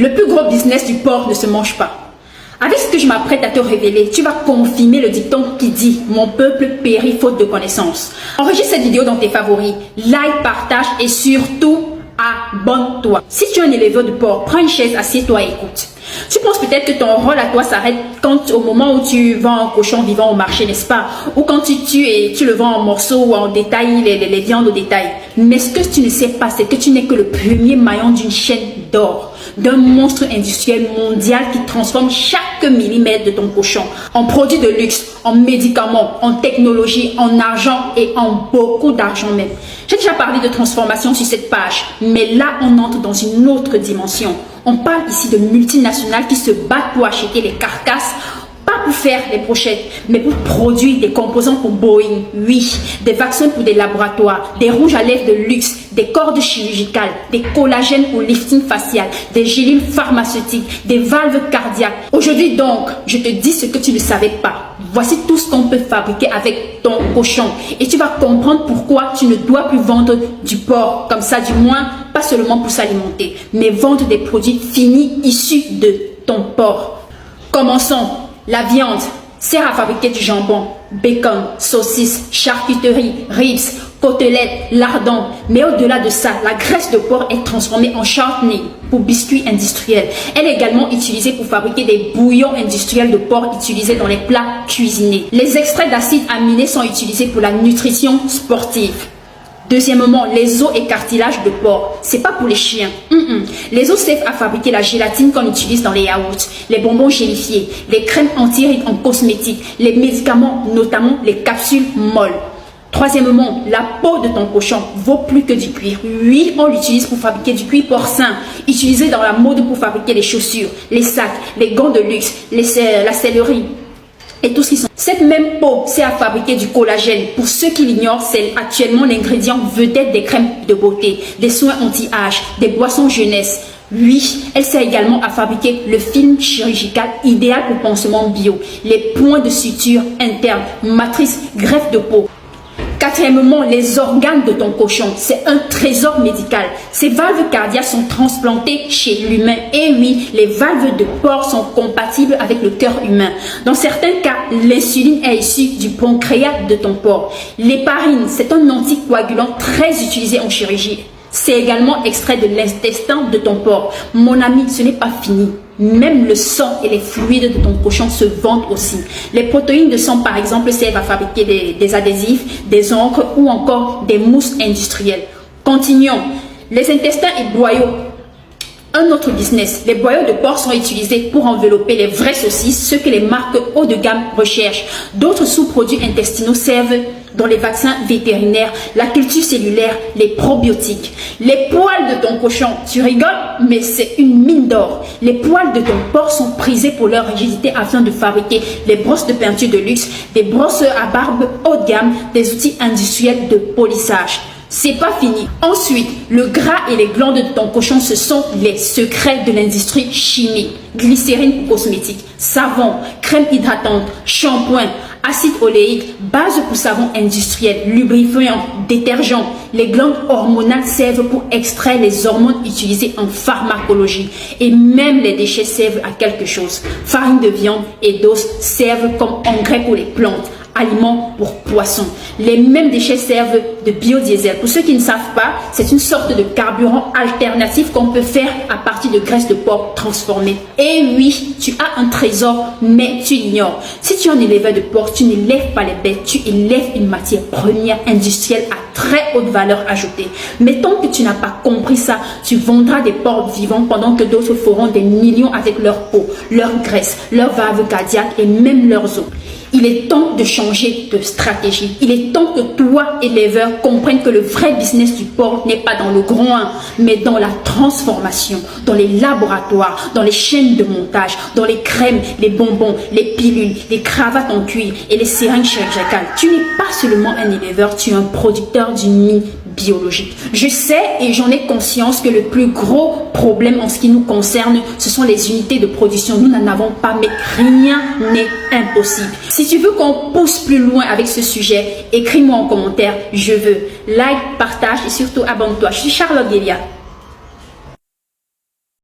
Le plus gros business du porc ne se mange pas. Avec ce que je m'apprête à te révéler, tu vas confirmer le dicton qui dit « Mon peuple périt faute de connaissances ». Enregistre cette vidéo dans tes favoris, like, partage et surtout abonne-toi. Si tu es un éleveur de porc, prends une chaise, assieds-toi et écoute. Tu penses peut-être que ton rôle à toi s'arrête au moment où tu vends un cochon vivant au marché, n'est-ce pas? Ou quand tu tues et tu le vends en morceaux ou en détail, les viandes au détail. Mais ce que tu ne sais pas, c'est que tu n'es que le premier maillon d'une chaîne d'or, d'un monstre industriel mondial qui transforme chaque millimètre de ton cochon en produits de luxe, en médicaments, en technologie, en argent et en beaucoup d'argent même. J'ai déjà parlé de transformation sur cette page, mais là on entre dans une autre dimension. On parle ici de multinationales qui se battent pour acheter les carcasses, pas pour faire les brochettes, mais pour produire des composants pour Boeing, oui, des vaccins pour des laboratoires, des rouges à lèvres de luxe, des cordes chirurgicales, des collagènes pour lifting facial, des gélules pharmaceutiques, des valves cardiaques. Aujourd'hui donc, je te dis ce que tu ne savais pas. Voici tout ce qu'on peut fabriquer avec ton cochon et tu vas comprendre pourquoi tu ne dois plus vendre du porc comme ça, du moins pas seulement pour s'alimenter, mais vendre des produits finis issus de ton porc. Commençons. La viande sert à fabriquer du jambon, bacon, saucisses, charcuterie, ribs, côtelettes, lardons. Mais au-delà de ça, la graisse de porc est transformée en chutney pour biscuits industriels. Elle est également utilisée pour fabriquer des bouillons industriels de porc utilisés dans les plats cuisinés. Les extraits d'acides aminés sont utilisés pour la nutrition sportive. Deuxièmement, les os et cartilages de porc. C'est pas pour les chiens. Les os servent à fabriquer la gélatine qu'on utilise dans les yaourts, les bonbons gélifiés, les crèmes anti-rides en cosmétique, les médicaments, notamment les capsules molles. Troisièmement, la peau de ton cochon vaut plus que du cuir. Oui, on l'utilise pour fabriquer du cuir porcin, utilisé dans la mode pour fabriquer les chaussures, les sacs, les gants de luxe, la sellerie. Et tout ce qui sont. Cette même peau sert à fabriquer du collagène. Pour ceux qui l'ignorent, c'est actuellement l'ingrédient vedette des crèmes de beauté, des soins anti-âge, des boissons jeunesse. Oui, elle sert également à fabriquer le film chirurgical idéal pour pansement bio, les points de suture internes, matrice, greffe de peau. Quatrièmement, les organes de ton cochon, c'est un trésor médical. Ces valves cardiaques sont transplantées chez l'humain. Et oui, les valves de porc sont compatibles avec le cœur humain. Dans certains cas, l'insuline est issue du pancréas de ton porc. L'héparine, c'est un anticoagulant très utilisé en chirurgie. C'est également extrait de l'intestin de ton porc. Mon ami, ce n'est pas fini. Même le sang et les fluides de ton cochon se vendent aussi. Les protéines de sang, par exemple, servent à fabriquer des adhésifs, des encres ou encore des mousses industrielles. Continuons. Les intestins et boyaux. Un autre business. Les boyaux de porc sont utilisés pour envelopper les vraies saucisses, ce que les marques haut de gamme recherchent. D'autres sous-produits intestinaux servent dans les vaccins vétérinaires, la culture cellulaire, les probiotiques. Les poils de ton cochon, tu rigoles, mais c'est une mine d'or. Les poils de ton porc sont prisés pour leur rigidité afin de fabriquer les brosses de peinture de luxe, des brosses à barbe haut de gamme, des outils industriels de polissage. C'est pas fini. Ensuite, le gras et les glandes de ton cochon, ce sont les secrets de l'industrie chimique. Glycérine pour cosmétiques, savon, crème hydratante, shampoing, acide oléique, base pour savon industriel, lubrifiant, détergent. Les glandes hormonales servent pour extraire les hormones utilisées en pharmacologie. Et même les déchets servent à quelque chose. Farine de viande et d'os servent comme engrais pour les plantes. Aliments pour poissons. Les mêmes déchets servent de biodiesel. Pour ceux qui ne savent pas, c'est une sorte de carburant alternatif qu'on peut faire à partir de graisse de porc transformée. Et oui, tu as un trésor, mais tu l'ignores. Si tu es un éleveur de porc, tu n'élèves pas les bêtes, tu élèves une matière première industrielle à très haute valeur ajoutée. Mais tant que tu n'as pas compris ça, tu vendras des porcs vivants pendant que d'autres feront des millions avec leur peau, leur graisse, leurs valves cardiaques et même leurs os. Il est temps de changer de stratégie. Il est temps que toi, éleveur, comprennes que le vrai business du porc n'est pas dans le groin, mais dans la transformation, dans les laboratoires, dans les chaînes de montage, dans les crèmes, les bonbons, les pilules, les cravates en cuir et les seringues chirurgicales. Tu n'es pas seulement un éleveur, tu es un producteur d'une mine biologique. Je sais et j'en ai conscience que le plus gros problème en ce qui nous concerne, ce sont les unités de production. Nous n'en avons pas, mais rien n'est impossible. Si tu veux qu'on pousse plus loin avec ce sujet, écris-moi en commentaire, je veux. Like, partage et surtout abonne-toi. Je suis Charlotte Delia.